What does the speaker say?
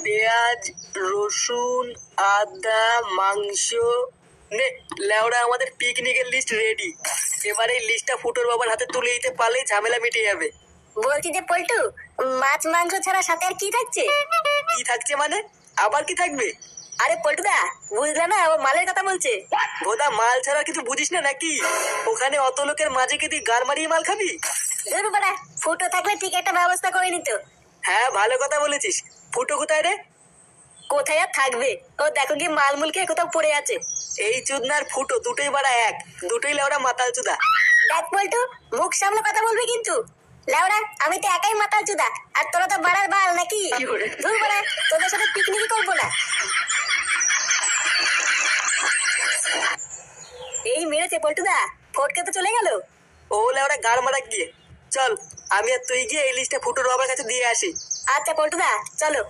পেঁয়াজ, রসুন, আদা, মাংস। নে লেওড়া, আমাদের পিকনিকের লিস্ট রেডি। এবার এই লিস্টটা ফুটোর বাবার হাতে তুলে দিতে পারলেই ঝামেলা মিটে যাবে। বলছি যে পল্টু, মাছ মাংস ছাড়া সাথে আর কি থাকছে? কি থাকছে মানে? আবার কি থাকবে? আরে পল্টুদা, বুঝলে না, ও মালের কথা বলছে। ভোদা, মাল ছাড়া কিছু বুঝিস না নাকি? ওখানে অত লোকের মাঝে কি তুই গাড় মারিয়ে মাল খাবি? ধুর বাড়া, ফুটো থাকলে ঠিক একটা ব্যবস্থা করে নিত। হ্যাঁ, ভালো কথা বলেছিস। ফুটো কোথায় রে? কোথায় আর থাকবে, ও দেখো কি মালমুল খেয়ে কোথাও পড়ে আছে। এই চুদনার ফুটো দুটোই বাড়া এক, দুটোই লেওড়া মাতাল চুদা। দেখ পল্টু, মুখ সামলে কথা বলবি কিন্তু। লেওড়া, আমি তো একাই মাতাল চুদা, আর তোরা তো বাড়ার বাল নাকি? ধুর বাড়া, তোদের সাথে পিকনিকই করবো না। এই মেরেছে পল্টুদা, ফটকে তো চলে গেল। ও লেওড়া গাড় মারা গিয়ে। চল, আমি আর তুই গিয়ে এই লিস্টটা ফুটোর বাবার কাছে দিয়ে আসি। আচ্ছা পল্টুদা, চলো।